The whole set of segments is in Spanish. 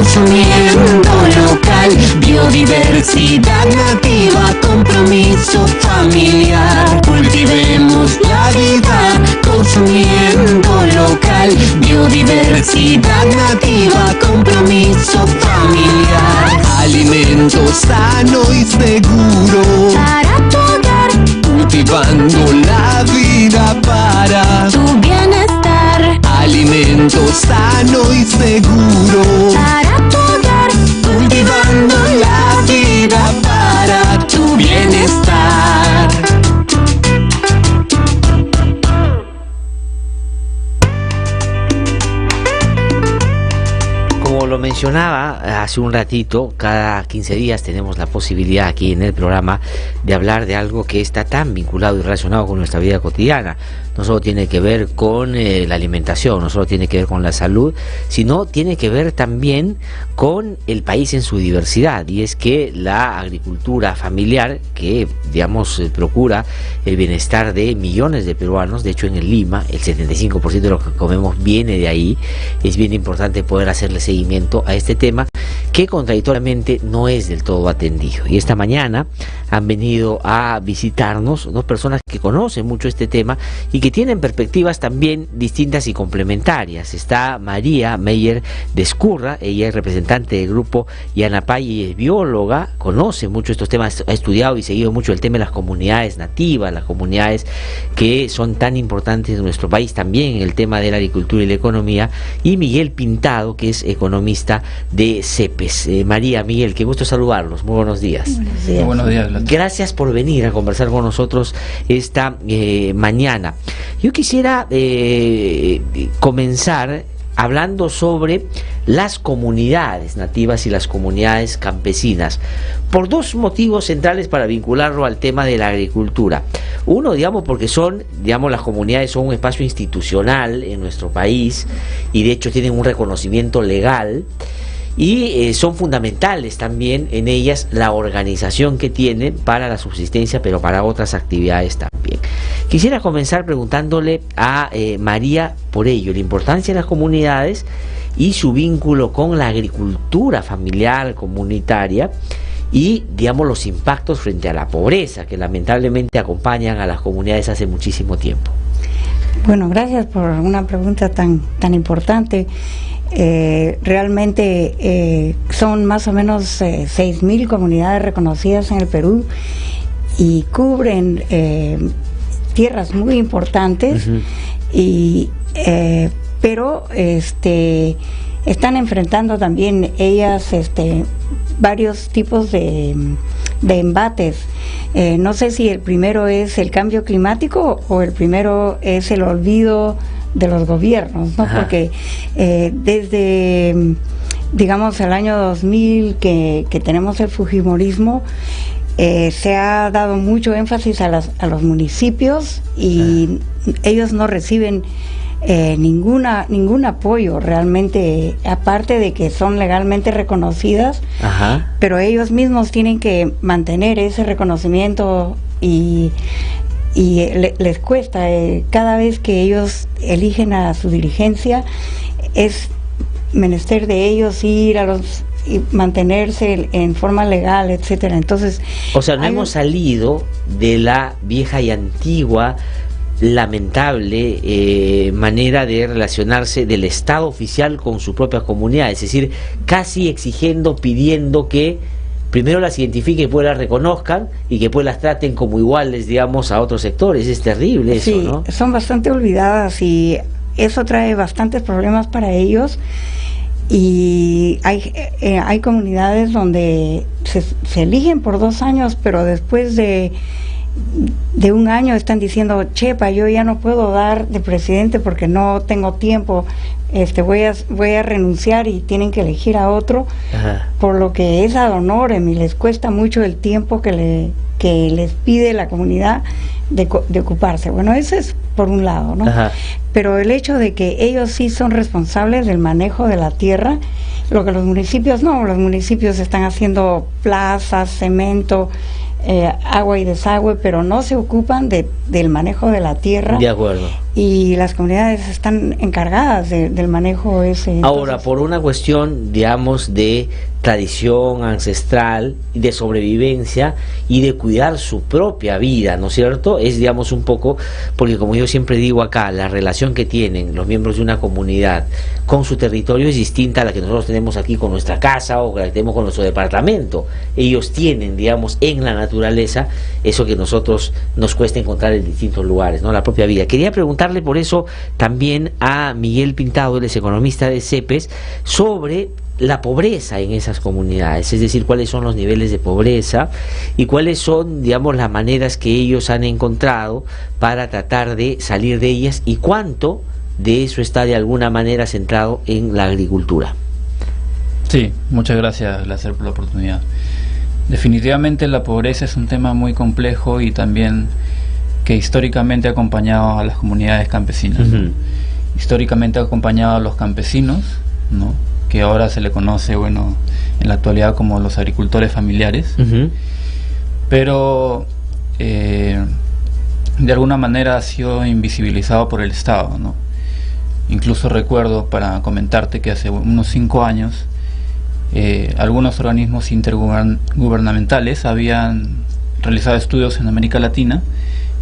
consumiendo local, biodiversidad nativa, compromiso familiar. Cultivemos la vida, consumiendo local, biodiversidad nativa, compromiso familiar. Alimento sano y seguro para tu hogar, cultivando la vida para tu bienestar. Alimento sano y seguro Para tu hogar, cultivando la vida para tu bienestar. Como lo mencionaba hace un ratito, cada 15 días tenemos la posibilidad aquí en el programa de hablar de algo que está tan vinculado y relacionado con nuestra vida cotidiana. No solo tiene que ver con la alimentación, no solo tiene que ver con la salud, sino tiene que ver también con el país en su diversidad, y es que la agricultura familiar, que digamos procura el bienestar de millones de peruanos, de hecho en el Lima el 75% de lo que comemos viene de ahí. Es bien importante poder hacerle seguimiento a este tema, que contradictoriamente no es del todo atendido. Y esta mañana han venido a visitarnos dos personas que conocen mucho este tema y que tienen perspectivas también distintas y complementarias. Está María Meyer de Ezcurra, ella es representante del grupo Yanapay y es bióloga, conoce mucho estos temas, ha estudiado y seguido mucho el tema de las comunidades nativas, las comunidades que son tan importantes en nuestro país, también en el tema de la agricultura y la economía, y Miguel Pintado, que es economista de CEPES. María, Miguel, qué gusto saludarlos, muy buenos días. Buenos días. Buenos días. Gracias por venir a conversar con nosotros esta mañana. Yo quisiera comenzar hablando sobre las comunidades nativas y las comunidades campesinas, por dos motivos centrales para vincularlo al tema de la agricultura. Uno, digamos, porque las comunidades son un espacio institucional en nuestro país y de hecho tienen un reconocimiento legal, y son fundamentales también en ellas la organización que tienen para la subsistencia, pero para otras actividades también. Quisiera comenzar preguntándole a María por ello, la importancia de las comunidades y su vínculo con la agricultura familiar, comunitaria, y digamos los impactos frente a la pobreza que lamentablemente acompañan a las comunidades hace muchísimo tiempo. Bueno, gracias por una pregunta tan importante. Realmente son más o menos 6.000 comunidades reconocidas en el Perú y cubren tierras muy importantes. Uh-huh. Pero están enfrentando también ellas varios tipos de embates. No sé si el primero es el cambio climático o el primero es el olvido de los gobiernos, ¿no? Ajá. Porque desde, digamos, el año 2000 que tenemos el fujimorismo, se ha dado mucho énfasis a los municipios y ellos no reciben ningún apoyo realmente, aparte de que son legalmente reconocidas. Ajá. Pero ellos mismos tienen que mantener ese reconocimiento y les cuesta, cada vez que ellos eligen a su dirigencia, es menester de ellos ir y mantenerse en forma legal, etcétera. Entonces, o sea, no hemos salido de la vieja y antigua, lamentable manera de relacionarse del Estado oficial con su propia comunidad, es decir, casi exigiendo, pidiendo que primero las identifiquen y después las reconozcan y que después las traten como iguales, digamos, a otros sectores. Es terrible eso, sí, ¿no? Son bastante olvidadas y eso trae bastantes problemas para ellos. Y hay comunidades donde se eligen por 2 años, pero después de un año están diciendo, chepa, yo ya no puedo dar de presidente porque no tengo tiempo, voy a renunciar, y tienen que elegir a otro. Ajá. Por lo que es ad honorem y les cuesta mucho el tiempo que les pide la comunidad de ocuparse. Bueno, eso es por un lado, ¿no? Ajá. Pero el hecho de que ellos sí son responsables del manejo de la tierra, lo que los municipios no, los municipios están haciendo plazas, cemento, agua y desagüe, pero no se ocupan del manejo de la tierra. De acuerdo. y las comunidades están encargadas del manejo ese. Ahora, Entonces, por una cuestión, digamos, de tradición ancestral, de sobrevivencia y de cuidar su propia vida, ¿no es cierto? Es, digamos, un poco, porque como yo siempre digo acá, la relación que tienen los miembros de una comunidad con su territorio es distinta a la que nosotros tenemos aquí con nuestra casa o la que tenemos con nuestro departamento. Ellos tienen, digamos, en la naturaleza eso que nosotros nos cuesta encontrar en distintos lugares, ¿no? La propia vida. Quería preguntarle por eso también a Miguel Pintado, él es economista de CEPES, sobre la pobreza en esas comunidades, es decir, cuáles son los niveles de pobreza y cuáles son, digamos, las maneras que ellos han encontrado para tratar de salir de ellas y cuánto de eso está de alguna manera centrado en la agricultura. Sí, muchas gracias, Láser, por la oportunidad. Definitivamente la pobreza es un tema muy complejo y también que históricamente ha acompañado a las comunidades campesinas. Históricamente ha acompañado a los campesinos, ¿no?, que ahora se le conoce, bueno, en la actualidad como los agricultores familiares, pero de alguna manera ha sido invisibilizado por el Estado, ¿no? Incluso recuerdo, para comentarte, que hace unos 5 años algunos organismos intergubernamentales habían realizado estudios en América Latina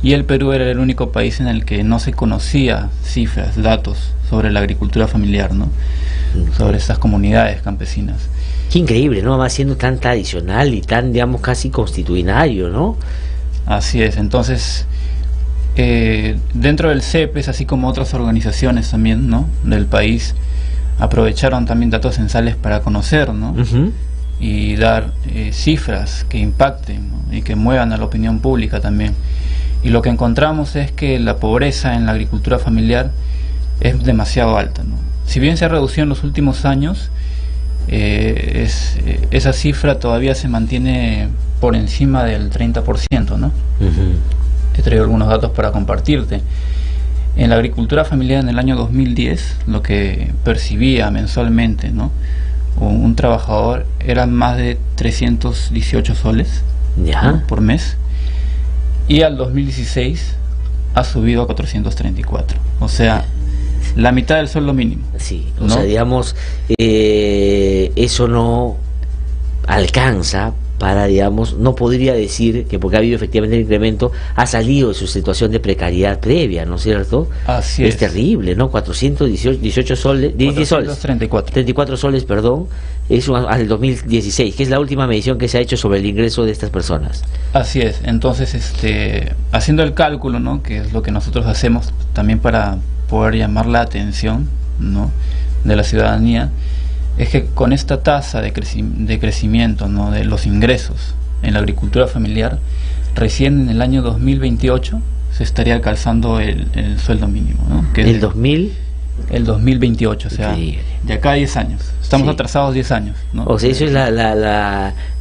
y el Perú era el único país en el que no se conocía cifras, datos sobre la agricultura familiar, ¿no?, sobre estas comunidades campesinas. Qué increíble, ¿no? Va siendo tan tradicional y tan, digamos, casi constitucionario, ¿no? Así es. Entonces, dentro del CEPES, así como otras organizaciones también, ¿no?, del país, aprovecharon también datos censales para conocer, ¿no?, y dar cifras que impacten, ¿no?, y que muevan a la opinión pública también. Y lo que encontramos es que la pobreza en la agricultura familiar es demasiado alta, ¿no? Si bien se ha reducido en los últimos años, esa cifra todavía se mantiene por encima del 30%, ¿no? He traído algunos datos para compartirte. En la agricultura familiar en el año 2010, lo que percibía mensualmente, ¿no?, un trabajador era más de 318 soles, ¿no?, por mes, y al 2016 ha subido a 434, o sea, la mitad del sueldo mínimo. Sí, o ¿no? sea, digamos, eso no alcanza para, digamos, no podría decir que porque ha habido efectivamente el incremento, ha salido de su situación de precariedad previa, ¿no es cierto? Así es terrible, ¿no? 418 soles, 10 soles, 34 soles, perdón, eso al 2016, que es la última medición que se ha hecho sobre el ingreso de estas personas. Así es. Entonces, haciendo el cálculo, ¿no?, que es lo que nosotros hacemos también para poder llamar la atención, ¿no?, de la ciudadanía, es que con esta tasa de crecimiento, ¿no?, de los ingresos en la agricultura familiar, recién en el año 2028 se estaría alcanzando el sueldo mínimo, ¿no?, que ¿El 2000? El 2028, o sea, Increíble. de acá a 10 años. Estamos atrasados 10 años, ¿no? O sea, eso es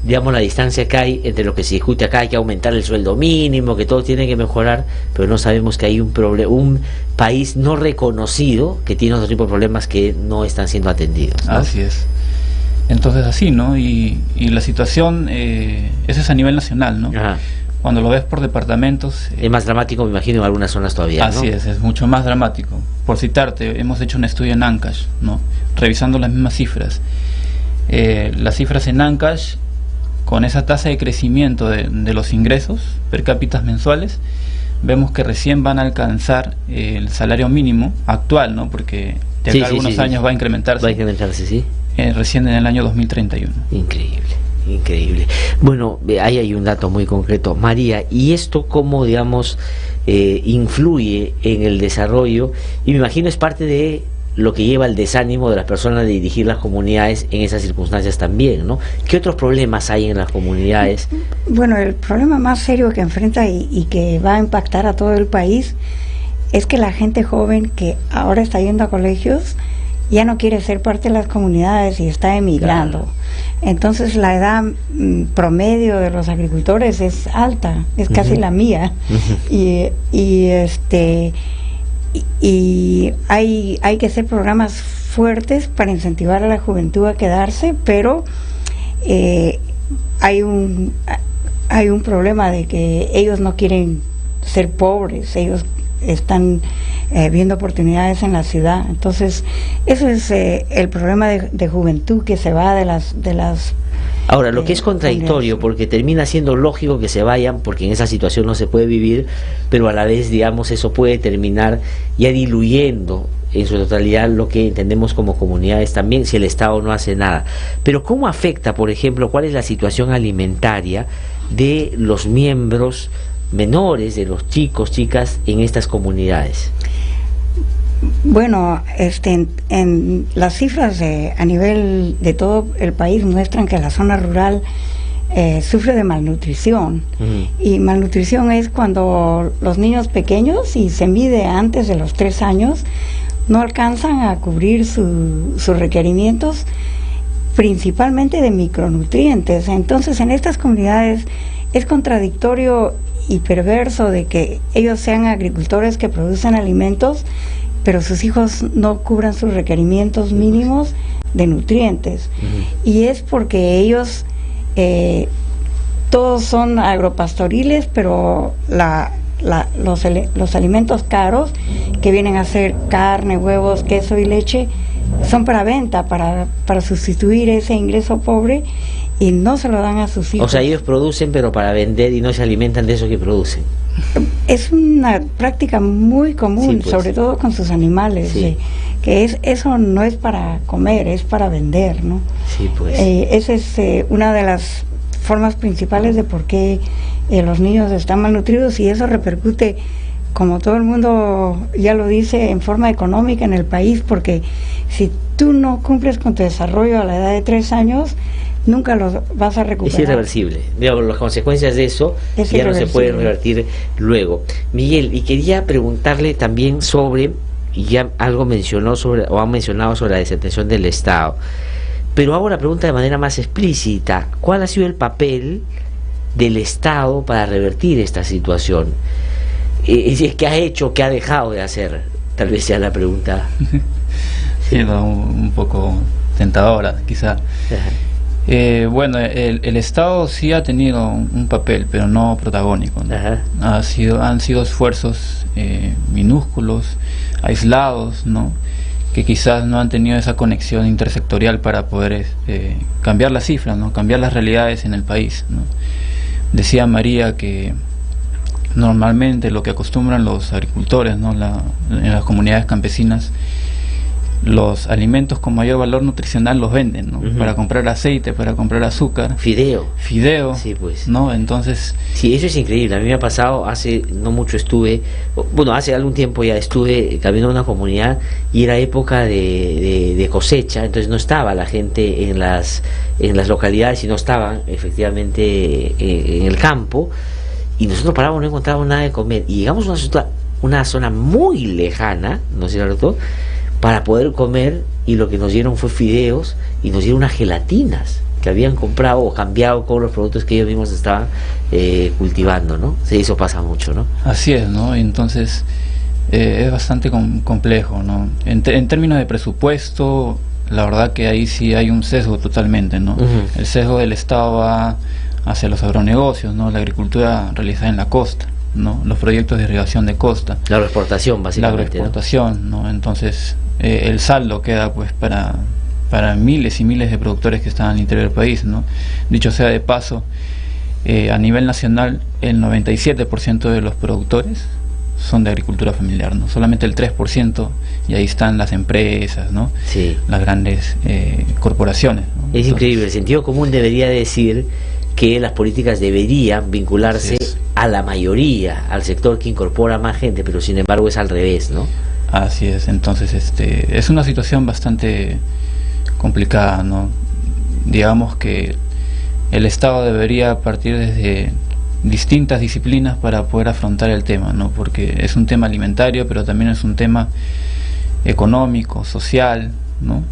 digamos, la distancia que hay entre lo que se discute acá. Hay que aumentar el sueldo mínimo, que todo tiene que mejorar, pero no sabemos que hay un país no reconocido que tiene otro tipo de problemas que no están siendo atendidos, ¿no? Así es. Entonces, así, ¿no? Y la situación, eso es a nivel nacional, ¿no? Ajá. Cuando lo ves por departamentos... Es más dramático, me imagino, en algunas zonas todavía, ¿no? Así es mucho más dramático. Por citarte, hemos hecho un estudio en Ancash, ¿no?, revisando las mismas cifras. Las cifras en Ancash, con esa tasa de crecimiento de los ingresos per cápita mensuales, vemos que recién van a alcanzar el salario mínimo actual, ¿no?, porque de acá a algunos años va a incrementarse. Va a incrementarse, sí. Recién en el año 2031. Increíble. Increíble. Bueno, ahí hay un dato muy concreto, María, y esto cómo, digamos, influye en el desarrollo, y me imagino es parte de lo que lleva al desánimo de las personas de dirigir las comunidades en esas circunstancias también, ¿no? ¿Qué otros problemas hay en las comunidades? Bueno, el problema más serio que enfrenta y que va a impactar a todo el país es que la gente joven que ahora está yendo a colegios ya no quiere ser parte de las comunidades y está emigrando. Claro. Entonces la edad promedio de los agricultores es alta, es casi la mía. Y hay que hacer programas fuertes para incentivar a la juventud a quedarse, pero hay un problema de que ellos no quieren ser pobres, ellos están viendo oportunidades en la ciudad. Entonces, eso es el problema de juventud que se va de las Ahora, lo que es contradictorio, porque termina siendo lógico que se vayan, porque en esa situación no se puede vivir, pero a la vez, digamos, eso puede terminar ya diluyendo en su totalidad lo que entendemos como comunidades también, si el Estado no hace nada. Pero ¿cómo afecta, por ejemplo, cuál es la situación alimentaria de los miembros menores, de los chicos, chicas en estas comunidades? Bueno, en las cifras a nivel de todo el país muestran que la zona rural sufre de malnutrición. Y malnutrición es cuando los niños pequeños, y se mide antes de los 3 años, no alcanzan a cubrir sus requerimientos, principalmente de micronutrientes. Entonces, en estas comunidades es contradictorio y perverso de que ellos sean agricultores que producen alimentos, pero sus hijos no cubran sus requerimientos mínimos de nutrientes. Y es porque ellos todos son agropastoriles, pero los alimentos caros que vienen a ser carne, huevos, queso y leche son para venta, para sustituir ese ingreso pobre, y no se lo dan a sus hijos. O sea, ellos producen pero para vender y no se alimentan de eso que producen. Es una práctica muy común, sí, pues, sobre todo con sus animales, sí, que eso no es para comer, es para vender, ¿no? Sí, pues. Esa es una de las formas principales de por qué los niños están malnutridos, y eso repercute, como todo el mundo ya lo dice, en forma económica en el país, porque si tú no cumples con tu desarrollo a la edad de 3 años, nunca los vas a recuperar. Es irreversible. Digamos, las consecuencias de eso ya no se pueden revertir luego. Miguel, y quería preguntarle también sobre, y ya algo mencionó sobre, o han mencionado sobre la desatención del Estado, pero hago la pregunta de manera más explícita: ¿cuál ha sido el papel del Estado para revertir esta situación? ¿Qué ha hecho, qué ha dejado de hacer? Tal vez sea la pregunta. Sí, no, un poco tentadora, quizá. Bueno, el Estado sí ha tenido un papel, pero no protagónico, ¿no? Han sido esfuerzos minúsculos, aislados, ¿no? Que quizás no han tenido esa conexión intersectorial para poder cambiar las cifras, ¿no? Cambiar las realidades en el país, ¿no? Decía María que normalmente lo que acostumbran los agricultores, ¿no? En las comunidades campesinas, los alimentos con mayor valor nutricional los venden, ¿no? Para comprar aceite, para comprar azúcar. Fideo. Sí, pues. ¿No? Entonces... Sí, eso es increíble. A mí me ha pasado, hace no mucho hace algún tiempo ya estuve caminando en una comunidad y era época de cosecha, entonces no estaba la gente en las localidades y no estaban efectivamente en el campo, y nosotros parábamos, no encontrábamos nada de comer, y llegamos a una zona muy lejana, ¿no es cierto?, para poder comer, y lo que nos dieron fue fideos, y nos dieron unas gelatinas que habían comprado o cambiado con los productos que ellos mismos estaban cultivando, ¿no? Sí, eso pasa mucho, ¿no? Así es, ¿no? Entonces es bastante complejo, ¿no? En términos de presupuesto, la verdad que ahí sí hay un sesgo totalmente, ¿no? El sesgo del Estado va hacia los agronegocios, ¿no? La agricultura realizada en la costa, ¿no? Los proyectos de irrigación de costa. La agroexportación, básicamente. La agroexportación, ¿no? Entonces el saldo queda pues para miles y miles de productores que están al interior del país, ¿no? Dicho sea de paso, a nivel nacional el 97% de los productores son de agricultura familiar, ¿no? Solamente el 3%, y ahí están las empresas, ¿no? Sí. Las grandes corporaciones, ¿no? Es increíble, el sentido común debería decir que las políticas deberían vincularse a la mayoría, al sector que incorpora más gente, pero sin embargo es al revés, ¿no? Así es. Entonces es una situación bastante complicada, ¿no? Digamos que el Estado debería partir desde distintas disciplinas para poder afrontar el tema, ¿no? Porque es un tema alimentario, pero también es un tema económico, social, ¿no?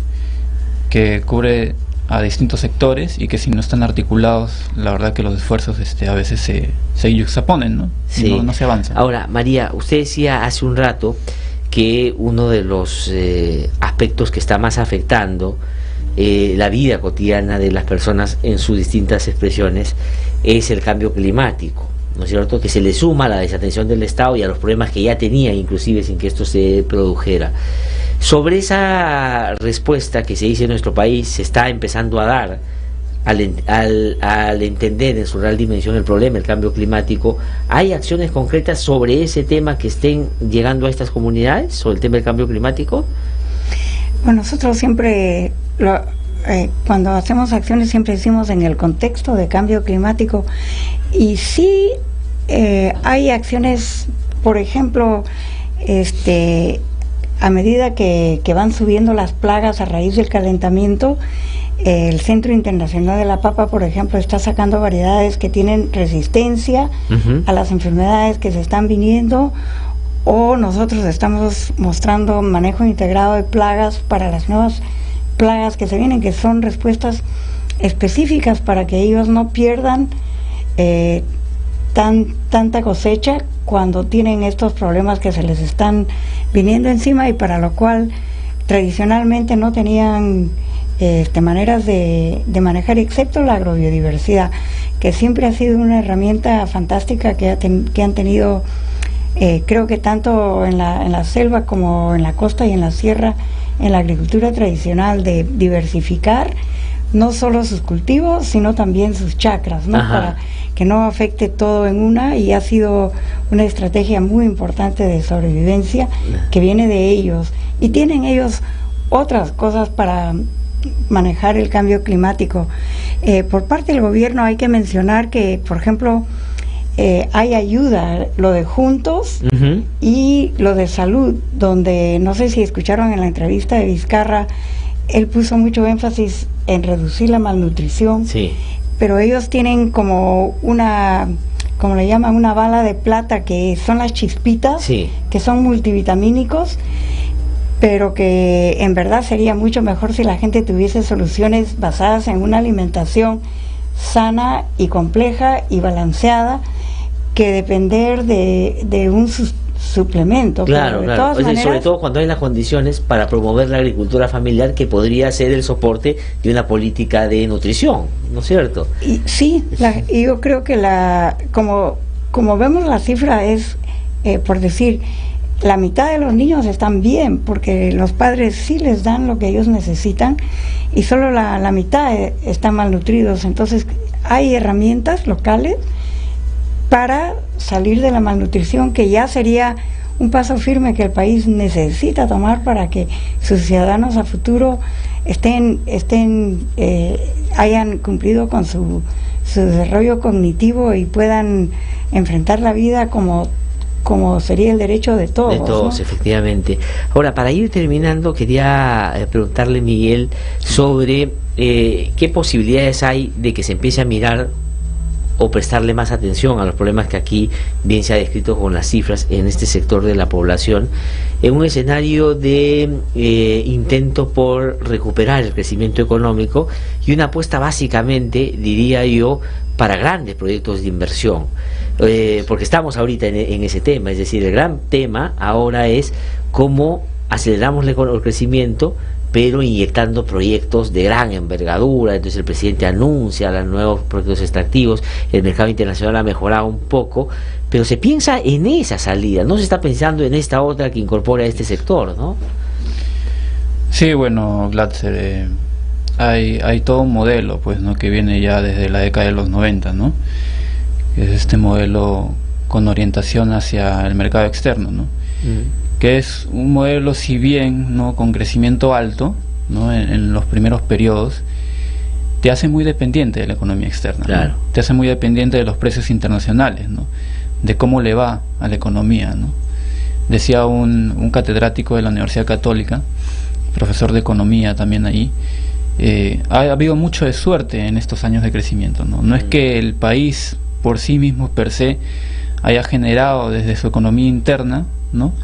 Que cubre a distintos sectores, y que si no están articulados, la verdad que los esfuerzos a veces se yuxtaponen, ¿no? Sí. No se avanza. Ahora, María, usted decía hace un rato que uno de los aspectos que está más afectando la vida cotidiana de las personas en sus distintas expresiones es el cambio climático, ¿no es cierto?, que se le suma a la desatención del Estado y a los problemas que ya tenía, inclusive sin que esto se produjera. Sobre esa respuesta que se dice en nuestro país se está empezando a dar al entender en su real dimensión el problema, el cambio climático. ¿Hay acciones concretas sobre ese tema que estén llegando a estas comunidades, sobre el tema del cambio climático? Bueno, nosotros siempre, cuando hacemos acciones, siempre decimos en el contexto de cambio climático. Y sí, hay acciones, por ejemplo, a medida que van subiendo las plagas a raíz del calentamiento, el Centro Internacional de la Papa, por ejemplo, está sacando variedades que tienen resistencia a las enfermedades que se están viniendo, o nosotros estamos mostrando manejo integrado de plagas para las nuevas plagas que se vienen, que son respuestas específicas para que ellos no pierdan tanta cosecha cuando tienen estos problemas que se les están viniendo encima, y para lo cual tradicionalmente no tenían maneras de manejar, excepto la agrobiodiversidad, que siempre ha sido una herramienta fantástica que han tenido, creo que tanto en la selva como en la costa y en la sierra, en la agricultura tradicional, de diversificar no solo sus cultivos, sino también sus chacras, ¿no? Para que no afecte todo en una, y ha sido una estrategia muy importante de sobrevivencia que viene de ellos, y tienen ellos otras cosas para manejar el cambio climático. Por parte del gobierno hay que mencionar que, por ejemplo, hay ayuda, lo de Juntos y lo de Salud, donde no sé si escucharon en la entrevista de Vizcarra, él puso mucho énfasis en reducir la malnutrición, pero ellos tienen como le llaman, una bala de plata, que son las chispitas, que son multivitamínicos, pero que en verdad sería mucho mejor si la gente tuviese soluciones basadas en una alimentación sana y compleja y balanceada, que depender de un suplemento. Claro, claro. Maneras, sobre todo cuando hay las condiciones para promover la agricultura familiar, que podría ser el soporte de una política de nutrición, ¿no es cierto? Y sí, yo creo que como vemos la cifra es, por decir, la mitad de los niños están bien, porque los padres sí les dan lo que ellos necesitan, y solo la mitad están malnutridos. Entonces hay herramientas locales para salir de la malnutrición, que ya sería un paso firme que el país necesita tomar para que sus ciudadanos a futuro hayan cumplido con su desarrollo cognitivo y puedan enfrentar la vida como sería el derecho de todos. De todos, ¿no? Efectivamente. Ahora, para ir terminando, quería preguntarle, Miguel, sobre qué posibilidades hay de que se empiece a mirar o prestarle más atención a los problemas que aquí bien se ha descrito con las cifras en este sector de la población, en un escenario de intento por recuperar el crecimiento económico y una apuesta básicamente, diría yo, para grandes proyectos de inversión, porque estamos ahorita en ese tema. Es decir, el gran tema ahora es cómo aceleramos el crecimiento, pero inyectando proyectos de gran envergadura. Entonces el presidente anuncia los nuevos proyectos extractivos, el mercado internacional ha mejorado un poco, pero se piensa en esa salida, no se está pensando en esta otra que incorpora a este sector, ¿no? Sí, bueno, Glatzer, hay todo un modelo, pues, ¿no?, que viene ya desde la década de los 90, ¿no?, que es este modelo con orientación hacia el mercado externo, ¿no? Que es un modelo, si bien no con crecimiento alto, ¿no?, en los primeros periodos, te hace muy dependiente de la economía externa, ¿no? Te hace muy dependiente de los precios internacionales, ¿no?, de cómo le va a la economía, ¿no? Decía un catedrático de la Universidad Católica, profesor de economía también ahí, ha habido mucho de suerte en estos años de crecimiento, ¿no? No es que el país por sí mismo per se haya generado desde su economía interna, ¿no?,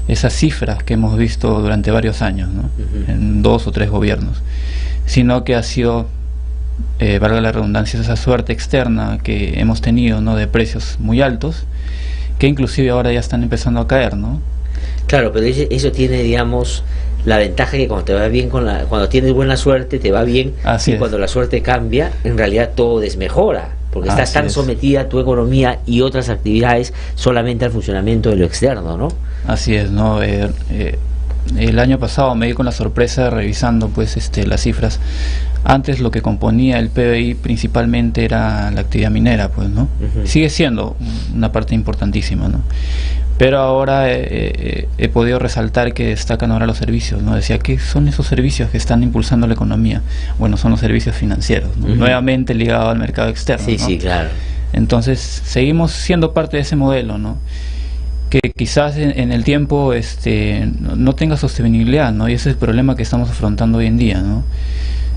esas cifras que hemos visto durante varios años, ¿no?, en 2 o 3 gobiernos, sino que ha sido, valga la redundancia, esa suerte externa que hemos tenido, ¿no?, de precios muy altos, que inclusive ahora ya están empezando a caer, ¿no? Claro, pero eso tiene, digamos, la ventaja que cuando te va bien cuando tienes buena suerte te va bien. Así y es. Cuando la suerte cambia, en realidad todo desmejora porque estás Así tan es. sometida a tu economía y otras actividades solamente al funcionamiento de lo externo, ¿no? Así es, ¿no? El año pasado me di con la sorpresa revisando pues las cifras. Antes lo que componía el PBI principalmente era la actividad minera, pues, ¿no? Sigue siendo una parte importantísima, ¿no? Pero ahora he podido resaltar que destacan ahora los servicios, ¿no? Decía, ¿qué son esos servicios que están impulsando la economía? Bueno, son los servicios financieros, ¿no? Nuevamente ligados al mercado externo, Sí, ¿no? sí, claro. Entonces seguimos siendo parte de ese modelo, ¿no? Que quizás en el tiempo no tenga sostenibilidad, ¿no? Y ese es el problema que estamos afrontando hoy en día, ¿no?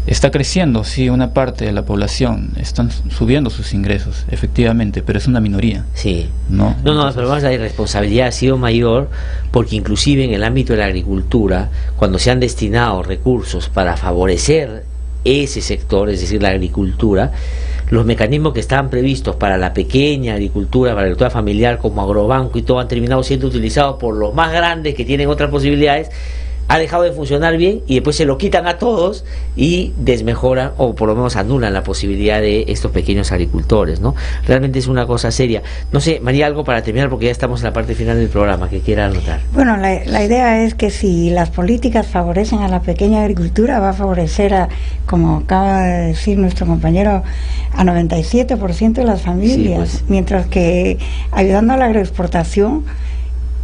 Está creciendo, sí, una parte de la población, están subiendo sus ingresos, efectivamente, pero es una minoría. Sí. No, No, pero más la irresponsabilidad ha sido mayor porque inclusive en el ámbito de la agricultura, cuando se han destinado recursos para favorecer ese sector, es decir, la agricultura, los mecanismos que estaban previstos para la pequeña agricultura, para la agricultura familiar como agrobanco y todo, han terminado siendo utilizados por los más grandes que tienen otras posibilidades. Ha dejado de funcionar bien y después se lo quitan a todos y desmejoran o por lo menos anulan la posibilidad de estos pequeños agricultores, ¿no? Realmente es una cosa seria. No sé, María, algo para terminar porque ya estamos en la parte final del programa que quiera anotar. Bueno, la idea es que si las políticas favorecen a la pequeña agricultura, va a favorecer a, como acaba de decir nuestro compañero, a 97% de las familias, Sí, pues. mientras que ayudando a la agroexportación,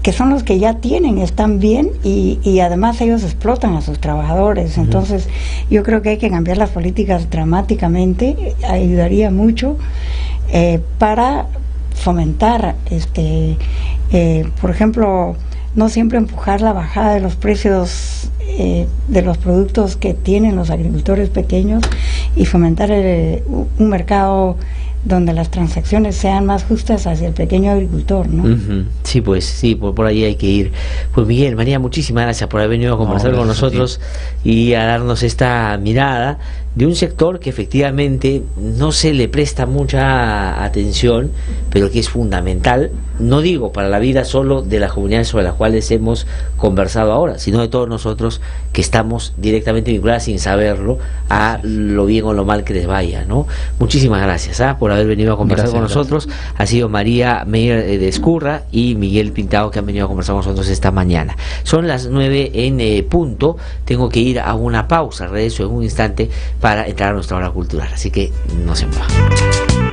que son los que ya tienen, están bien y además ellos explotan a sus trabajadores. Entonces yo creo que hay que cambiar las políticas dramáticamente, ayudaría mucho para fomentar, por ejemplo, no siempre empujar la bajada de los precios de los productos que tienen los agricultores pequeños y fomentar un mercado donde las transacciones sean más justas hacia el pequeño agricultor, ¿no? Sí, pues sí, por ahí hay que ir. Pues Miguel, María, muchísimas gracias por haber venido a conversar con nosotros y a darnos esta mirada de un sector que efectivamente no se le presta mucha atención, pero que es fundamental, no digo para la vida solo de las comunidades sobre las cuales hemos conversado ahora, sino de todos nosotros que estamos directamente vinculados sin saberlo a lo bien o lo mal que les vaya, ¿no? Muchísimas gracias por haber venido a conversar con nosotros. Ha sido María Meyer de Ezcurra y Miguel Pintado que han venido a conversar con nosotros esta mañana. Son las 9 en punto, tengo que ir a una pausa, regreso en un instante para entrar a nuestra hora cultural, así que no se muevan.